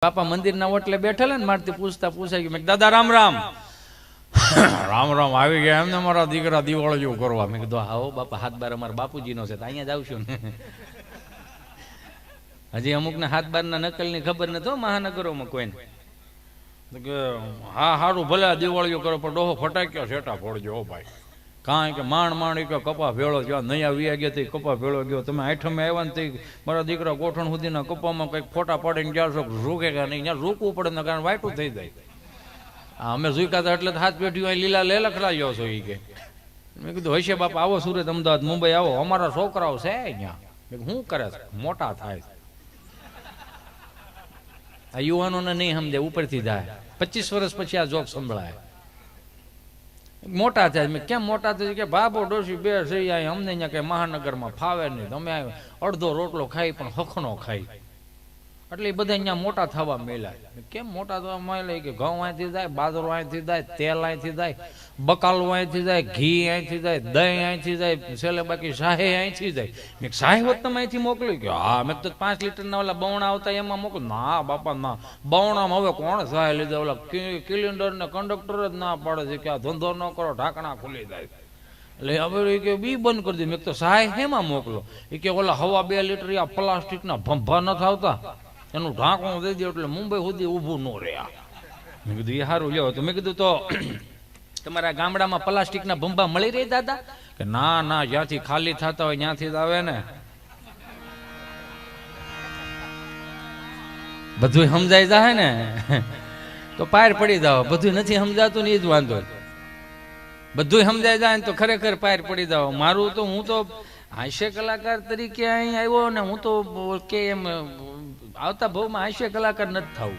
બાપા મંદિરના ઓટલે બેઠેલા ને મારથી પૂછાઈ ગયું, મેં દાદા રામ રામ. રામ રામ આવી ગયા એમને મારા દીકરા દિવાળી જેવું કરવા. મેં કીધું આવો બાપા, હાથ બાર અમારા બાપુજીનો છે તો અહીંયા જ આવશું ને. હજી અમુક ને હાથ બાર ના નકલ ની ખબર નથી મહાનગરોમાં કોઈને. હા સારું ભલે દિવાળીઓ કરો પણ ડોહો ફટાક્યો છેટા ફોડજો ભાઈ. કાંઈ કે માંડ કે કપા ભેળો ગયો, નયા વી ગયા તે કપા ભેળો ગયો. તમે આઠમે આવ્યા ને તે મારા દીકરા ગોઠણ સુધીના કપામાં કંઈક ફોટા પાડીને ગયા છો, રૂકે કે નહીં, ત્યાં રૂકવું પડે ને કારણ વાયટું થઈ જાય. અમે ઝુકા હતા એટલે હાથ પેઢી લીલા લે લખડા ગયો છો એ કે. મેં કીધું હશે બાપા, આવો સુરત અમદાવાદ મુંબઈ આવો, અમારા છોકરાઓ છે અહીંયા. શું કરે છે, મોટા થાય. આ યુવાનોને નહીં સમજે, ઉપરથી જાય. 25 વર્ષ પછી આ જોક સંભળાય. મોટા થાય. મેં કેમ મોટા થાય કે બાબો ડોશી બે સહી અમને અહીંયા કઈ મહાનગરમાં ફાવે નહીં, તમે અડધો રોટલો ખાઈ પણ હખનો ખાઈ, એટલે એ બધા અહીંયા મોટા થવા મેલાય. કેમ મોટા થવા મેલાય કે ઘઉં અહીંથી જાય, બાજરો અહીંથી જાય, તેલ અહીંથી જાય, બકાલું અહીંથી જાય, ઘી અહીંથી જાય, દહીં અહીંથી જાય, છેલ્લે બાકી શાહે અહીંથી જાય. મેં શાહે હોત તમે અહીંથી મોકલી ગયો? હા. મેં તો 5 લીટરના ઓલા બવણા આવતા એમાં મોકલું. ના બાપા ના, બવણામાં હવે કોણ શાહે લીધા? ઓલા કિલિન્ડર ને કંડક્ટર જ ના પાડે છે કે આ ધંધો ન કરો, ઢાંકણા ખુલી જાય. એટલે હવે કે બી બંધ કરી દીધું. મેં તો શાહે હેમાં મોકલો? એ કે ઓલા હવા 2 લીટર આ પ્લાસ્ટિકના ભંભા નથી આવતા, એનું ઢાંકણું દઈ દે એટલે મુંબઈ સુધી ઊભું ન રહે. મેં કીધું એ સારું લ્યો. તો મેં કીધું તો તમારા ગામડામાં પ્લાસ્ટિકના ભંભા મળી રહી દાદા? કે ના ના, જ્યાંથી ખાલી થતા હોય ત્યાંથી જ આવે ને. બધું સમજાઈ જાય ને તો પાર પડી જાવ. બધું નથી સમજાતું ને એ જ વાંધો. બધું સમજાઈ જાય ને તો ખરેખર પાર પડી જાવ. મારું તો, હું તો હાસ્ય કલાકાર તરીકે અહીં આવ્યો ને, હું તો કે એમ આવતા ભાવમાં હાસ્ય કલાકાર નથી થવું.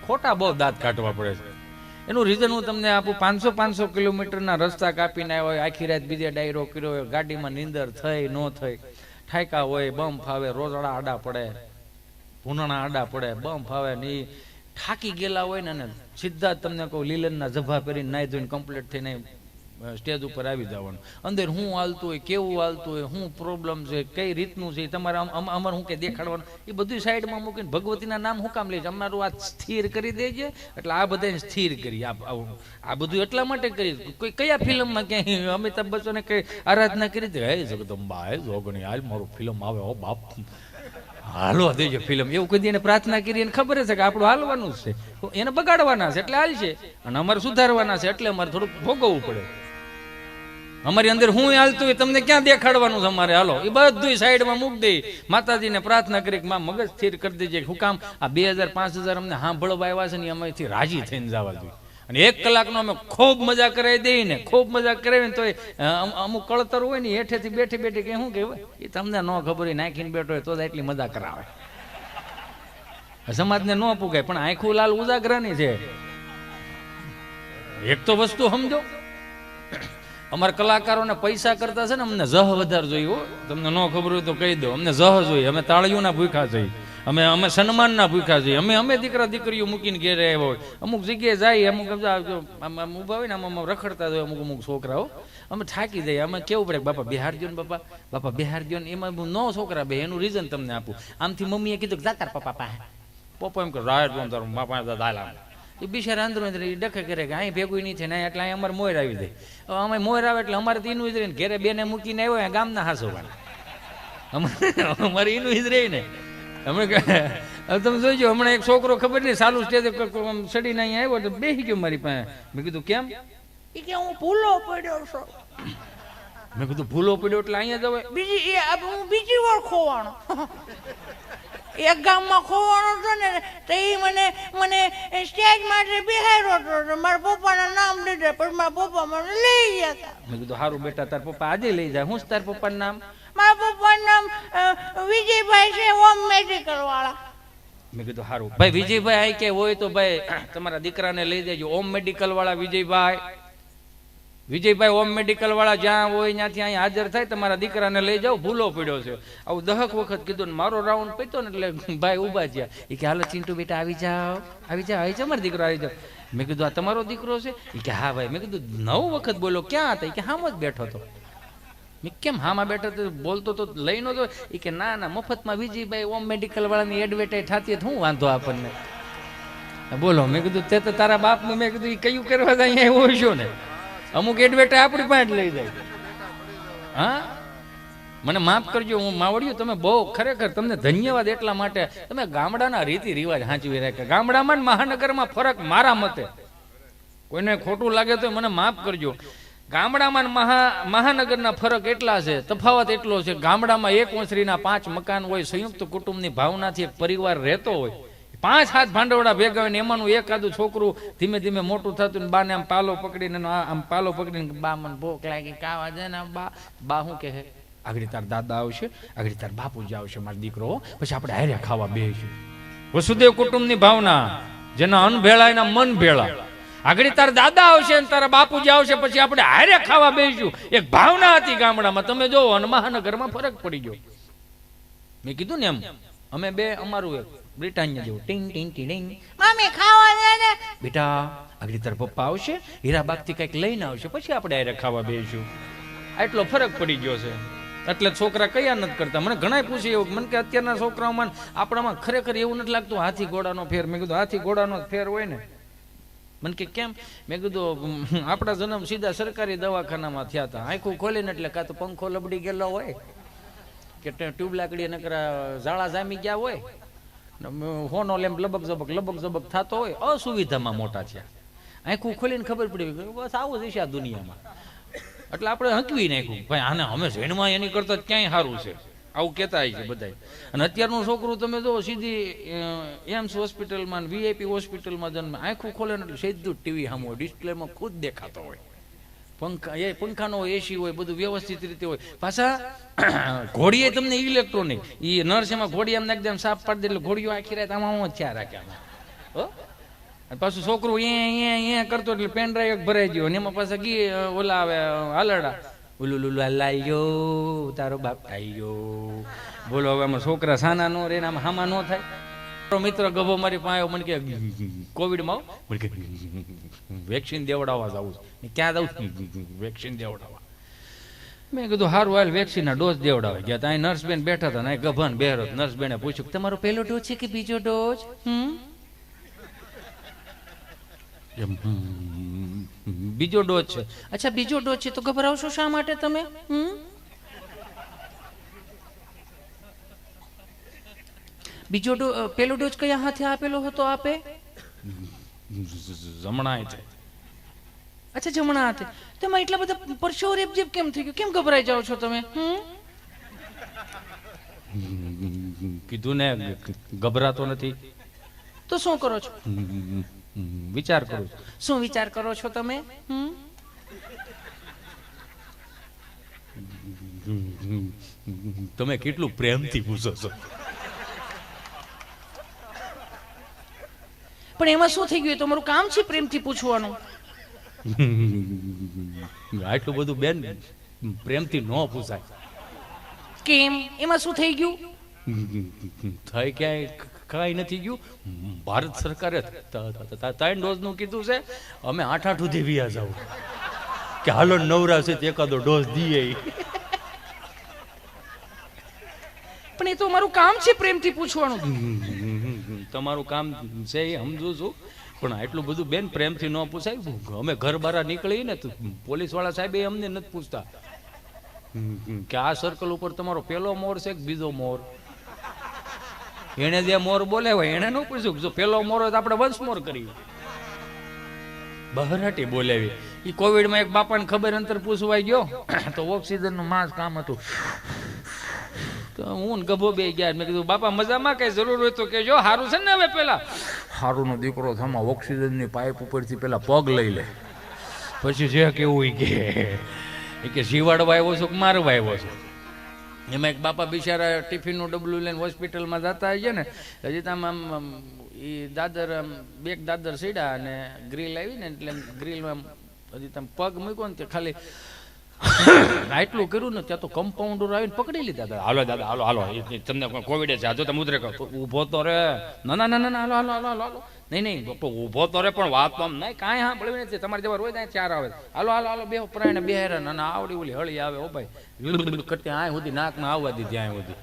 ખોટા બહુ દાંત કાઢવા પડે છે. એનું રીઝન હું તમને આપું. 500 કિલોમીટરના રસ્તા કાપીને આવ્યો હોય, આખી રાત બીજે ડાયરો કર્યો હોય, ગાડીમાં નીંદર થઈ ન થઈ, ઠાયકા હોય, બમ ફાવે, રોજડા આડા પડે, ભૂનણા આડા પડે, બમ ફાવે ને થાકી ગયેલા હોય ને, સીધા તમને કહું લીલનના જભા પહેરીને નાઈ ધોઈને કમ્પ્લીટ થઈને સ્ટેજ ઉપર આવી જવાનું. અંદર શું હાલતું હોય, કેવું હાલતું હોય, શું પ્રોબ્લેમ છે, કઈ રીતનું છે, તમારે અમારે શું કે દેખાડવાનું, એ બધું સાઈડમાં મૂકીને ભગવતીના નામ શું કામ લે છે? અમારું આ સ્થિર કરી દેજે. એટલે આ બધાને સ્થિર કરી. આ બધું એટલા માટે કરી. કોઈ કયા ફિલ્મમાં ક્યાંય અમિતાભ બચ્ચને કઈ આરાધના કરી હતી? હે જગદંબા, હે જોગણી, હાલ મારું ફિલ્મ આવે, હો બાપ હાલવા દેજો ફિલ્મ. એવું કદી એને પ્રાર્થના કરી, એને ખબર છે કે આપણું હાલવાનું છે, એને બગાડવાના છે એટલે હાલ છે, અને અમારે સુધારવાના છે એટલે અમારે થોડુંક ભોગવવું પડે. અમારી અંદર હું હાલતું હોય તમને ક્યાં દેખાડવાનું છે અમારે? હાલો એ બધું સાઈડમાં મૂક દે. માતાજીને પ્રાર્થના કરી કે માં મગજ સ્થિર કરી દેજે. હું કામ આ 2000-5000 અમને સાંભળવા આવ્યા છે ને, એમાંથી રાજી થઈને જવા જોઈએ. અને 1 કલાકનો અમે ખૂબ મજા કરાવી દઈએ ને, ખૂબ મજા કરાવીને તો અમુક કળતર હોય ને હેઠેથી બેઠી કે શું કહેવાય એ તમને ન ખબર હોય, નાખીને બેઠો હોય તો જ એટલી મજા કરાવે. સમાજને ન પૂગાય. પણ આંખું લાલ ઉજાગરાની છે. એક તો વસ્તુ સમજો, અમારા કલાકારોને પૈસા કરતા છે ને, અમને જહ વધારે જોઈએ. તમને ન ખબર હોય તો કહી દો, અમને જહ જોઈએ. અમે તાળીઓના ભૂખા જોઈએ, અમે સન્માનના ભૂખા છીએ. અમે દીકરા દીકરીઓ મૂકીને ઘેરે આવ્યા હોય. અમુક જગ્યાએ જાય, અમુક ઉભા હોય ને આમાં રખડતા હોય અમુક છોકરાઓ. અમે થાકી જઈએ. અમે કેવું પડે બાપા બિહાર દો ને, બાપા બિહાર દો ને. એમાં નો છોકરા બે. એનું રીઝન તમને આપું. આમથી મમ્મીએ કીધું કે જાતાર પપ્પા પાસે. પપ્પા એમ કે રાયર દો તારું બાપા દાદા. એ બિચારા અંદર ડખે કરે કે અહીં ભેગું નહીં થાય ને, એટલે અહીં અમારે મોર આવી જાય. અમે મોર આવે એટલે અમારે તો એનું જ રહે ને. ઘેરે બેને મૂકીને આવ્યો ગામના હાસો અમારે એનું જ રહે ને. તમે જોઈજો, હમણાં એક છોકરો ખબર નહીં સાલું સ્ટેજ ચડીને અહીંયા આવ્યો તો બેસી ગયો મારી પાસે. મેં કીધું કેમ? એ કે હું ભૂલો પડ્યો છું. મેં કીધું ભૂલો પડ્યો એટલે અહીંયા જવાય? બીજી વાર ખોવાનો. એક ગામમાં ખોવાનો હતો ને, તો એ મને સ્ટેજ માટે બિહાર્યો હતો. મારા પપ્પાના નામ લીધે પણ મારા પપ્પા મને લઈ ગયા હતા. મેં કીધું સારું બેટા, તાર પપ્પા આજે લઈ જાય. હું તાર પપ્પાનું નામ? મારા પપ્પાનું નામ વિજયભાઈ છે, હોમ મેડિકલ વાળા. મેં કીધું સારું ભાઈ, વિજયભાઈ આઈ કે હોય તો ભાઈ તમારા દીકરાને લઈ દેજો. હોમ મેડિકલ વાળા વિજયભાઈ હોમ મેડિકલ વાળા જ્યાં હોય ત્યાંથી અહીંયા હાજર થાય. તમારા દીકરાને લઈ જાઓ, ભૂલો પડ્યો છે. આવું 10 વખત કીધું ને મારો રાઉન્ડ પીતો ને એટલે ભાઈ ઉભા થયા. એ કે હાલો ચિંટુ બેટા આવી જાઓ, આવી જાઓ, મારો દીકરો આવી જાઓ. મેં કીધું આ તમારો દીકરો છે? એ કે હા ભાઈ. મેં કીધું 9 વખત બોલો, ક્યાં હતા? એ કે હામ જ બેઠો હતો. મેં કેમ હામાં બેઠો તો બોલતો તો લઈ નતો? એ કે ના ના, મફતમાં વિજયભાઈ હોમ મેડિકલ વાળાની એડવર્ટાઈઝ થતી, શું વાંધો આપણને? બોલો, મેં કીધું તે તો તારા બાપનું મેં કીધું એ કયું કરવા જાય અહીંયા એવું છો ને, અમુક એડવેટા આપણી પાસે લઈ જાય. હા, મને માફ કરજો, હું માવડિયું, તમે બહુ ખરેખર તમને ધન્યવાદ એટલા માટે, તમે ગામડાના રીતિ રિવાજ સાચવી રાખ્યા. ગામડામાં મહાનગરમાં ફરક મારા મતે, કોઈને ખોટું લાગે તો મને માફ કરજો. ગામડામાં મહાનગરના ફરક એટલા છે, તફાવત એટલો છે. ગામડામાં એક ઓસરીના 5 મકાન હોય, સંયુક્ત કુટુંબની ભાવનાથી એક પરિવાર રહેતો હોય, 5-7 ભાંડવડા ભેગા હોય ને એમાંનું એકાદું છોકરું ધીમે ધીમે મોટું થતું ને બાને આમ પાલો પકડીને આમ પાલો પકડીને, બા મને ભૂખ લાગી કાવા દે ને, બા શું કહે, આગળ તાર દાદા આવશે, આગળ તાર બાપુજી આવશે, મારો દીકરો, પછી આપણે હારે ખાવા બેસીશું. વસુદેવ કુટુંબની ભાવના, જેના અન્ન ભેળા એના મન ભેળા. આગળ તાર દાદા આવશે અને તારા બાપુજી આવશે, પછી આપણે હારે ખાવા બેસીશું. એક ભાવના હતી ગામડામાં. તમે જોવો અને મહાનગરમાં ફરક પડી ગયો. મેં કીધું ને એમ, અમે બે અમારું એક બ્રિટાનિયા જેવું ટીંગ ટીંગ ટીંગ, મમ્મી ખાવા દે ને બેટા, આગળ તારા પપ્પા આવશે, હીરાબાગ થી કઈક લઈને આવશે, પછી આપણે હારે ખાવા બેસીશું. આટલો ફરક પડી ગયો છે. એટલે છોકરા કયા નથી કરતા. મને ઘણા પૂછે એવું, મને કે અત્યારના છોકરાઓમાં આપણામાં ખરેખર એવું નથી લાગતું હાથી ઘોડાનો ફેર. મેં કીધું હાથી ઘોડાનો ફેર હોય ને. મને કે કેમ? મેં કીધું આપણા જન્મ સીધા સરકારી દવાખાનામાં થયા હતા. આંખું ખોલીને એટલે કાં તો પંખો લબડી ગયેલો હોય, કે ટ્યુબ લાકડી નકરા ઝાડા જામી ગયા હોય, હોનો લેમ્પ લબક ઝબક થતો હોય, અસુવિધામાં મોટા છે. આંખું ખોલીને ખબર પડી બસ આવું જ છે આ દુનિયામાં. એટલે આપણે હંકવી નાખ્યું, ભાઈ આને અમે ઝેણમાં એની કરતા ક્યાંય સારું છે, આવું કહેતા છે બધા. અને અત્યારનું છોકરું તમે જો સીધી એમ્સ હોસ્પિટલમાં, VIP હોસ્પિટલમાં જન્મ, આંખું ખોલે ને એટલે સીધું ટીવી સામે હોય, ડિસ્પ્લેમાં ખુદ દેખાતો હોય, પંખાનો AC હોય, બધું વ્યવસ્થિત રીતે હોય. પાછા ઘોડીએ તમને ઇલેક્ટ્રોનિક, એ નર્સ એમાં ઘોડી એમ એકદમ સાફ પાડી દે એટલે ઘોડીઓ આખી રાત આમાં થયા રાખ્યા. પાછું છોકરું એ કરતો એટલે પેન ડ્રાઈવ ભરાઈ ગયો, એમાં પાછા ગી ઓલા આવે હાલડા, ઓલું લાઈ ગયો તારો બાપ ખાઈ ગયો. બોલો હવે આમાં છોકરા સાના નો રે, આમાં હામા નો થાય. મિત્ર ગભો મારી પાસે મને કે કોવિડમાં મને કે વેક્સિન દેવડાવવા જવું છે. ક્યાં જવું? વેક્સિન દેવડાવવા. મેં કીધું સારું હાલ વેક્સિનના ડોઝ દેવડાવે ગયા. ત્યાં નર્સ બેન બેઠા હતા ને ગભાન બેહરો. નર્સ બેને પૂછ્યું તમારો પહેલો ડોઝ છે કે બીજો ડોઝ? બીજો ડોઝ છે. અચ્છા બીજો ડોઝ છે તો ગભરાવશો શા માટે તમે? બીજો પેલો ડોઝ કયા હાથે આપેલો હતો આપે? જમણા હાથે. અચ્છા જમણા હાથે. તમે એટલા બધા પરસેવો રેપઝેપ કેમ થઈ ગયો? કેમ ગભરાઈ જાઓ છો તમે? કીધું ને ગભરાતો નથી. તો શું કરો છો? વિચાર કરો. શું વિચાર કરો છો તમે? તમે કેટલું પ્રેમથી પૂછો છો. પણ એમાં શું થઈ ગયું? તમારું કામ છે પ્રેમથી પૂછવાનું. આટલું બધું બેન પ્રેમથી ન પૂછાય. કેમ? એમાં શું થઈ ગયું? થઈ ક્યાંય કઈ નથી ગયું. ભારત સરકારે 3 ડોઝ નું કીધું છે. અમે 8 સુધી વ્યા જાવ કે હાલો નવરા છે એકાદો ડોઝ દઈએ. પણ એ તો અમારું કામ છે પ્રેમથી પૂછવાનું. તમારું કામ છે એ સમજુ છું, પણ આટલું બધું બેન પ્રેમથી ન પૂછાય. અમે ઘર બહાર નીકળીએ ને તો પોલીસ વાળા સાહેબ અમને નથી પૂછતા કે આ સર્કલ ઉપર તમારો પેલો મોર છે કે બીજો મોર. એને જે મોર બોલે હોય એને ન પૂછ્યું. જો પેલો મોર હોય તો આપણે વંશ મોર કરીએ. બહરાટી બોલાવી. એ કોવિડમાં એક બાપાને ખબર અંતર પૂછવાઈ ગયો તો ઓક્સિજન નું માસ કામ હતું. તો હું ગભો બે ગયા. મેં કીધું બાપા મજામાં કઈ જરૂર હોય તો કેજો. સારું છે ને? હવે પેલા સારું નો દીકરો થમા ઓક્સિજન ની પાઇપ ઉપરથી પેલા પગ લઈ લે, પછી જે કેવું કે જીવાડવા આવ્યો છું કે મારવા આવ્યો છું. એમાં એક બાપા બિચારા ટિફિનનું ડબલું લઈને હોસ્પિટલમાં જતા હોય છે ને, હજી તો આમ એ દાદર બે દાદર સીડા અને ગ્રીલ આવી ને એટલે ગ્રીલમાં હજી તમે પગ મૂક્યો ને તે ખાલી આટલું કર્યું ને ત્યાં તો કમ્પાઉન્ડર આવીને પકડી લીધા હતા. હાલો દાદા હાલો હાલો, તમને કોવિડ છે આજો તમે ઉતરે ઉભો તો રે. ના ના ના ના હાલો હાલો હાલો હાલો હાલો. નહીં ઉભો તો રે પણ વાત તો આમ નહીં કાંઈ હા બળવી નથી. તમારે જવા રોજ ત્યાં 4 આવે. હાલો હાલો હાલો બે પ્રાણ બે હેરા ના આવડી ઓલી હળી આવે. ઓ ભાઈ કરતી આ સુધી નાકમાં આવવા દીધી ત્યાં સુધી.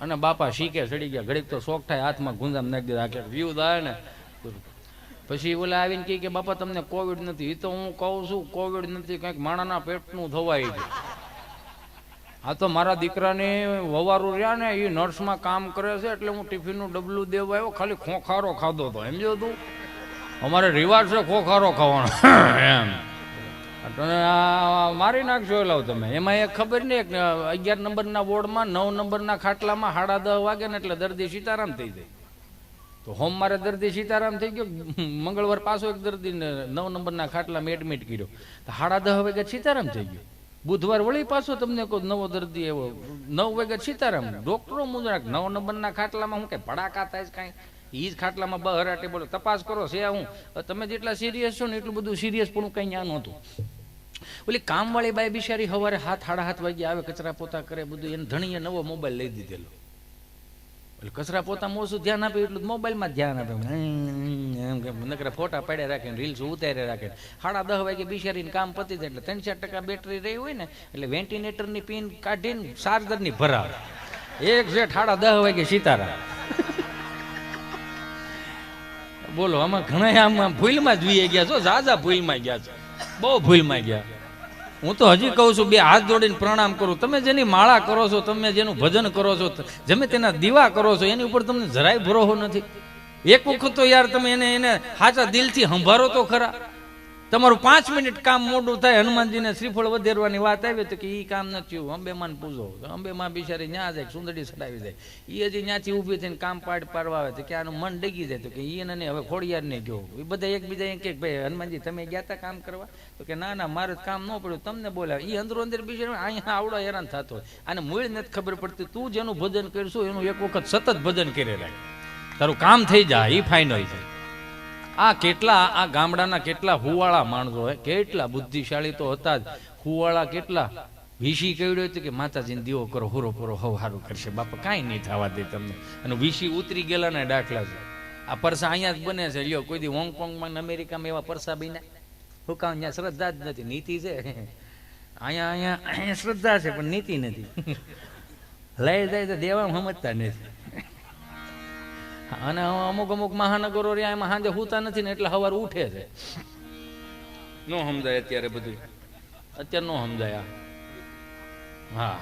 અને બાપા શીખે ચડી ગયા. ઘડીક તો શોખ થાય હાથમાં ગુંજામ નાખી દીધા. વ્યૂ થાય ને પછી ઓલા આવીને કહે કે બાપા તમને કોવિડ નથી. એ તો હું કહું છું કોવિડ નથી, કંઈક માણાના પેટનું થવાય છે. આ તો મારા દીકરાને વવારું રહ્યા ને એ નર્સમાં કામ કરે છે એટલે હું ટિફિનનું ડબલું દેવા આવ્યો, ખાલી ખોખારો ખાધો હતો. સમજો તું, અમારે રિવાજ છે ખોખારો ખાવાનો એમ. મારી નાખશો લાવ તમે. એમાં એક ખબર નહીં, 11 નંબરના વોર્ડમાં 9 નંબરના ખાટલામાં 10:30 વાગે ને એટલે દર્દી સીતારામ થઈ જાય. તો સોમવારે દર્દી સીતારામ થઈ ગયો, મંગળવાર પાછો એક દર્દીને 9 નંબરના ખાટલામાં એડમિટ કર્યો, તો 10:30 વાગે સીતારામ થઈ ગયો. બુધવાર વળી પાછો તમને કોઈ નવો દર્દી આવ્યો, 9 વાગે સીતારામ. ડોક્ટરો મુજરાક 9 નંબરના ખાટલામાં હું કઈ ભડાકા થાય કાંઈ, એ જ ખાટલામાં બહરાટે બોલો તપાસ કરો છે. હું તમે જેટલા સિરિયસ છો ને એટલું બધું સિરિયસ પણ કંઈ ત્યાં નહોતું. ઓલી કામવાળી બાઈ બિચારી સવારે 7:30 વાગે આવે, કચરા પોતા કરે બધું. એને ધણીએ નવો મોબાઈલ લઈ દીધેલો. એટલે કચરા પોતામાં ઓછું ધ્યાન આપે એટલું મોબાઈલમાં ધ્યાન આપે. એમ કે નકરા ફોટા પાડ્યા રાખે, રીલ્સ ઉતાર્યા રાખે. 10:30 વાગે બિચારીને કામ પતી જાય એટલે 3-4% બેટરી રહી હોય ને એટલે વેન્ટિલેટરની પિન કાઢીને ચાર્જરની ભરાવે. એક જેટ 10:30 વાગે સીતારામ. બોલો, આમાં ઘણા આમ ભૂલમાં જ વી ગયા છો, ઝાઝા ભૂલમાં ગયા છો, બહુ ભૂલમાં ગયા. હું તો હજી કહું છું, 2 હાથ જોડીને પ્રણામ કરું. તમે જેની માળા કરો છો, તમે જેનું ભજન કરો છો, જેમે તેના દીવા કરો છો, એની ઉપર તમને જરાય ભરોસો નથી. એક વખત તો યાર તમે એને સાચા દિલથી સંભાળો તો ખરા. તમારું 5 મિનિટ કામ મોડું થાય, હનુમાનજીને શ્રીફળ વધેરવાની વાત આવી તો કે એ કામ નથી થયું, અંબેમાન પૂજો. અંબેમાં બિચારી ન્યા જાય, સુંદરી ચડાવી જાય. એ હજી ત્યાંથી ઊભી થઈને કામ પાડવા આવે તો કે આનું મન ડગી જાય. તો કે એને હવે ખોડિયાર નહીં ગયો. એ બધા એકબીજા કે ભાઈ હનુમાનજી તમે ગયા હતા કામ કરવા? તો કે ના મારે કામ ન પડ્યું, તમને બોલાવે. એ અંદરો અંદર બિચારી અહીંયા આવડો હેરાન થતો હોય. અને મૂળ નથી ખબર પડતી. તું જેનું ભજન કરશું એનું એક વખત સતત ભજન કરે રાખ, તારું કામ થઈ જાય, એ ફાઇનલ છે. આ ગામડાના કેટલા હુવાળા માણસો હોય, કેટલા બુદ્ધિશાળી તો હતા જ. હુવાળા કેટલા વીસી કહ્યું હતું કે માતાજીને દીવો કરો, હુરો પૂરો હવ સારું કરશે બાપા, કાંઈ નહીં થવા દે તમને. અને વીસી ઉતરી ગયેલા દાખલા છે. આ પરસા અહીંયા જ બને છે. લ્યો, કોઈ દી હોંગકોંગમાં અમેરિકામાં એવા પરસા બન્યા? હું કામ? અહીંયા શ્રદ્ધા જ નથી, નીતિ છે. અહીંયા શ્રદ્ધા છે પણ નીતિ નથી. લઈ જાય તો દેવામાં સમજતા નથી. અને અમુક મહાનગરો રહ્યા એમાં સાંજે હુતા નથી ને એટલે સવારે ઉઠે છે. નો સમજાય અત્યારે બધું, અત્યારે નો સમજાય. હા.